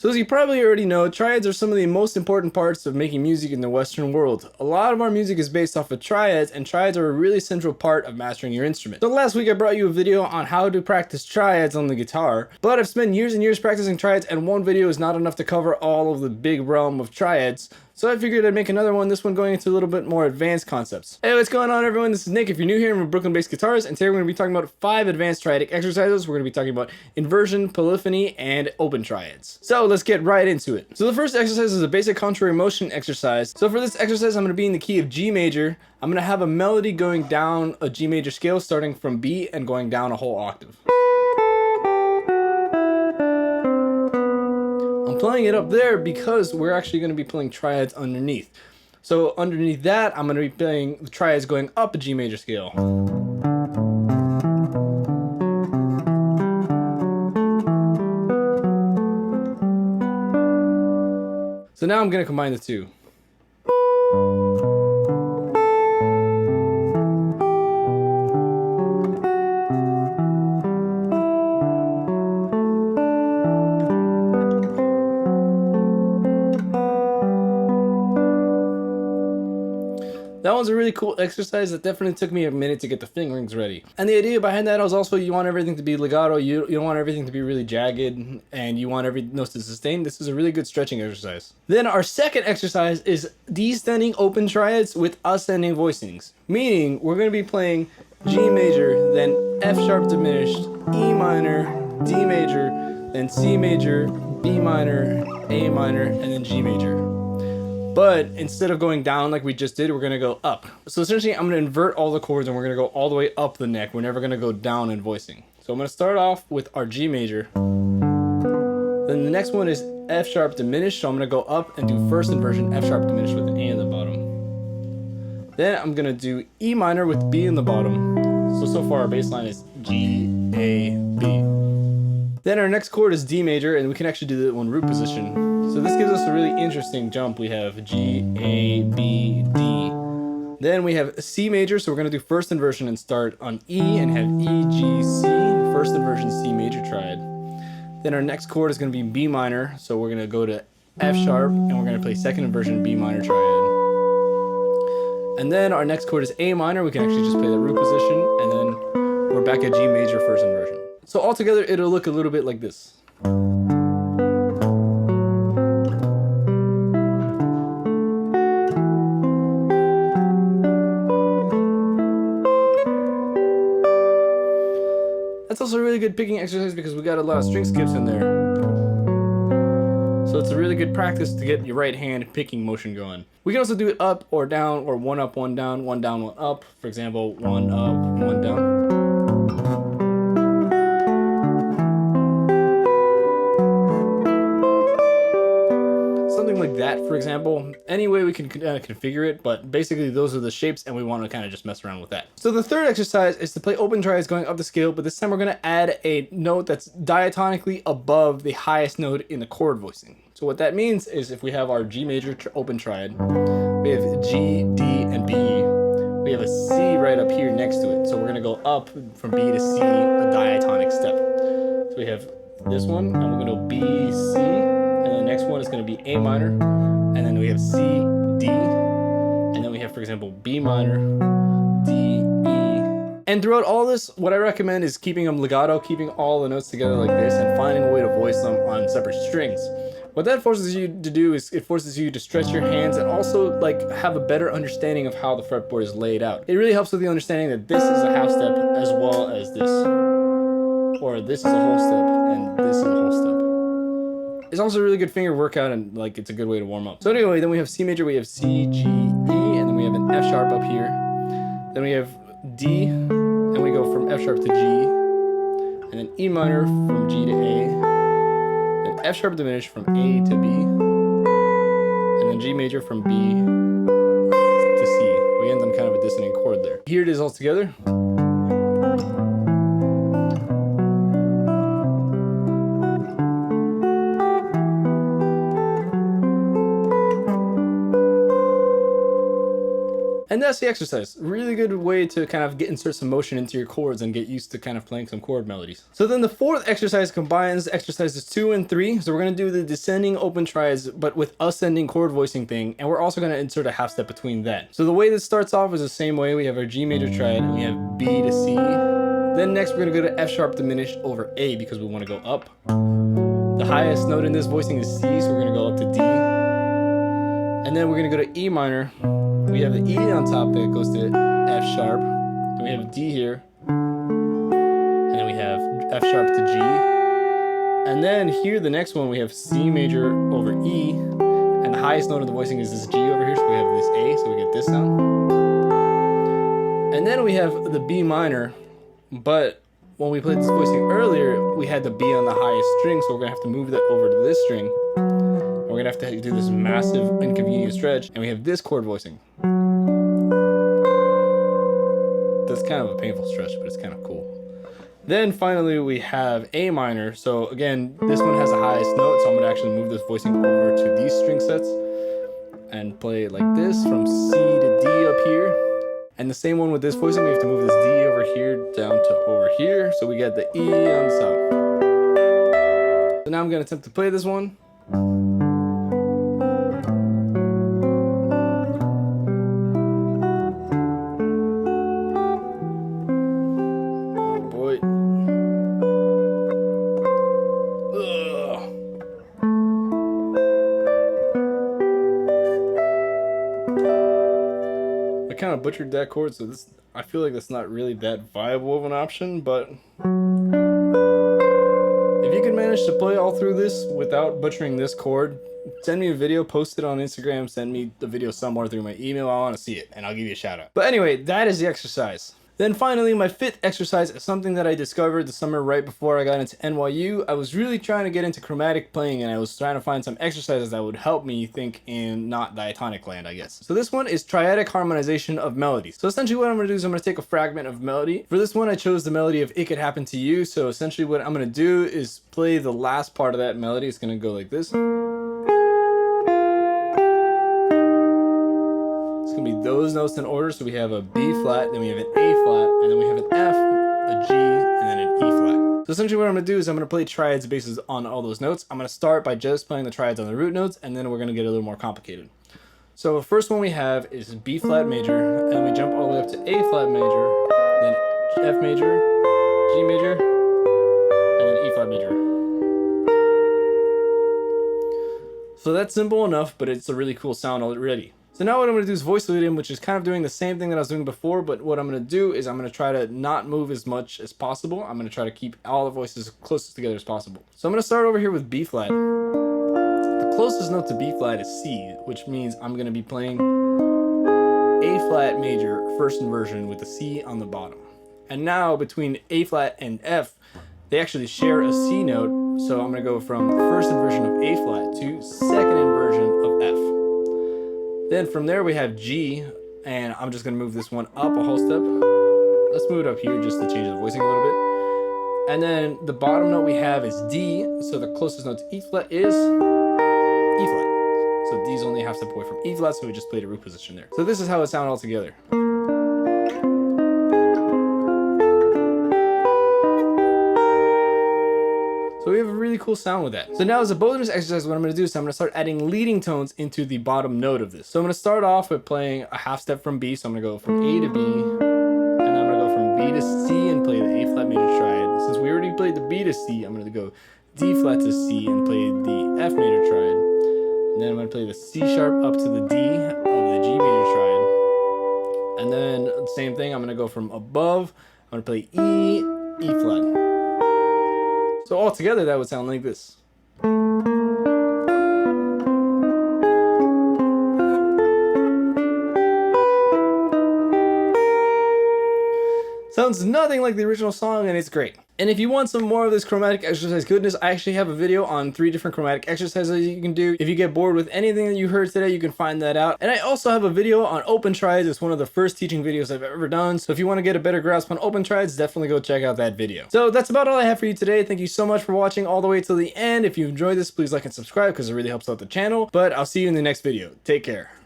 So as you probably already know, triads are some of the most important parts of making music in the Western world. A lot of our music is based off of triads, and triads are a really central part of mastering your instrument. So last week I brought you a video on how to practice triads on the guitar, but I've spent years and years practicing triads, and one video is not enough to cover all of the big realm of triads. So I figured I'd make another one, this one going into a little bit more advanced concepts. Hey, what's going on everyone? This is Nick. If you're new here, I'm Brooklyn-based guitarist, and today we're going to be talking about 5 advanced triadic exercises. We're going to be talking about inversion, polyphony, and open triads. So let's get right into it. So the first exercise is a basic contrary motion exercise. So for this exercise, I'm going to be in the key of G major. I'm going to have a melody going down a G major scale, starting from B and going down a whole octave. I'm playing it up there because we're actually going to be playing triads underneath. So underneath that, I'm going to be playing the triads going up a G major scale. So now I'm going to combine the two. That was a really cool exercise that definitely took me a minute to get the fingerings ready. And the idea behind that was also you want everything to be legato, you don't want everything to be really jagged, and you want every note to sustain. This is a really good stretching exercise. Then our second exercise is descending open triads with ascending voicings. Meaning we're going to be playing G major, then F sharp diminished, E minor, D major, then C major, B minor, A minor, and then G major. But instead of going down like we just did, we're going to go up. So essentially, I'm going to invert all the chords and we're going to go all the way up the neck. We're never going to go down in voicing. So I'm going to start off with our G major. Then the next one is F sharp diminished. So I'm going to go up and do first inversion F sharp diminished with an A in the bottom. Then I'm going to do E minor with B in the bottom. So far our bass line is G, A, B. Then our next chord is D major, and we can actually do that one root position. So this gives us a really interesting jump. We have G, A, B, D. Then we have C major, so we're going to do first inversion and start on E and have E, G, C, first inversion C major triad. Then our next chord is going to be B minor, so we're going to go to F sharp and we're going to play second inversion B minor triad. And then our next chord is A minor. We can actually just play the root position, and then we're back at G major first inversion. So altogether, it'll look a little bit like this. That's also a really good picking exercise because we got a lot of string skips in there. So it's a really good practice to get your right hand picking motion going. We can also do it up or down, or one up, one down, one down, one up. For example, one up, one down. Like that, for example. Any way we can configure it, but basically those are the shapes and we want to kind of just mess around with that. So the third exercise is to play open triads going up the scale, but this time we're going to add a note that's diatonically above the highest note in the chord voicing. So what that means is if we have our G major open triad, we have G, D, and B. We have a C right up here next to it. So we're going to go up from B to C, a diatonic step. So we have this one, and we're going to go B, C, and the next one is going to be A minor, and then we have C, D, and then we have, for example, B minor, D, E. And throughout all this, what I recommend is keeping them legato, keeping all the notes together like this, and finding a way to voice them on separate strings. What that forces you to do is it forces you to stretch your hands and also like have a better understanding of how the fretboard is laid out. It really helps with the understanding that this is a half step as well as this, or this is a whole step and this is a whole step. It's also a really good finger workout, and like it's a good way to warm up. So anyway, then we have C major, we have C, G, E, and then we have an F sharp up here. Then we have D, and we go from F sharp to G, and then E minor from G to A, then F sharp diminished from A to B, and then G major from B to C. We end on kind of a dissonant chord there. Here it is all together. And that's the exercise. Really good way to kind of insert some motion into your chords and get used to kind of playing some chord melodies. So then the fourth exercise combines exercises 2 and 3. So we're going to do the descending open triads, but with ascending chord voicing thing. And we're also going to insert a half step between that. So the way this starts off is the same way. We have our G major triad and we have B to C. Then next we're going to go to F sharp diminished over A because we want to go up. The highest note in this voicing is C, so we're going to go up to D. And then we're going to go to E minor. We have the E on top that goes to F sharp. Then we have D here. And then we have F sharp to G. And then here, the next one, we have C major over E. And the highest note of the voicing is this G over here, so we have this A, so we get this sound. And then we have the B minor, but when we played this voicing earlier, we had the B on the highest string, so we're gonna have to move that over to this string. We're gonna have to do this massive inconvenient stretch, and we have this chord voicing. That's kind of a painful stretch, but it's kind of cool. Then finally we have A minor. So again, this one has the highest note, so I'm gonna actually move this voicing over to these string sets and play it like this from C to D up here. And the same one with this voicing, we have to move this D over here down to over here, so we get the E on the top. So now I'm gonna attempt to play this one. Oh boy. Ugh. I kind of butchered that chord, so this, I feel like that's not really that viable of an option, but if you can manage to play all through this without butchering this chord, send me a video, post it on Instagram, send me the video somewhere through my email. I want to see it, and I'll give you a shout out. But anyway, that is the exercise. Then finally, my fifth exercise is something that I discovered the summer right before I got into NYU. I was really trying to get into chromatic playing, and I was trying to find some exercises that would help me think in not diatonic land, I guess. So this one is triadic harmonization of melodies. So essentially what I'm going to do is I'm going to take a fragment of melody. For this one, I chose the melody of It Could Happen to You. So essentially what I'm going to do is play the last part of that melody. It's going to go like this. It's going to be those notes in order. So we have a B flat, then we have an A flat, and then we have an F, a G, and then an E flat. So essentially what I'm going to do is I'm going to play triads bases on all those notes. I'm going to start by just playing the triads on the root notes, and then we're going to get a little more complicated. So the first one we have is B flat major, and we jump all the way up to A flat major, then F major, G major, and then E flat major. So that's simple enough, but it's a really cool sound already. So now what I'm going to do is voice lead in, which is kind of doing the same thing that I was doing before, but what I'm going to do is I'm going to try to not move as much as possible. I'm going to try to keep all the voices as close together as possible. So I'm going to start over here with B flat. The closest note to B flat is C, which means I'm going to be playing A flat major first inversion with the C on the bottom. And now between A flat and F, they actually share a C note, so I'm going to go from first inversion of A flat to second inversion of F. Then from there we have G, and I'm just going to move this one up a whole step. Let's move it up here just to change the voicing a little bit. And then the bottom note we have is D, so the closest note to E flat is E flat. So D's only half step away from E flat, so we just played a root position there. So this is how it sounds all together. So we have a really cool sound with that. So now as a bonus exercise, what I'm going to do is I'm going to start adding leading tones into the bottom note of this. So I'm going to start off with playing a half step from B. So I'm going to go from A to B, and then I'm going to go from B to C and play the A flat major triad. Since we already played the B to C, I'm going to go D flat to C and play the F major triad. And then I'm going to play the C sharp up to the D of the G major triad. And then the same thing, I'm going to go from above, I'm going to play E, E flat. So all together that would sound like this. Sounds nothing like the original song, and it's great. And if you want some more of this chromatic exercise goodness, I actually have a video on 3 different chromatic exercises you can do. If you get bored with anything that you heard today, you can find that out. And I also have a video on open triads. It's one of the first teaching videos I've ever done. So if you want to get a better grasp on open triads, definitely go check out that video. So that's about all I have for you today. Thank you so much for watching all the way till the end. If you enjoyed this, please like and subscribe because it really helps out the channel. But I'll see you in the next video. Take care.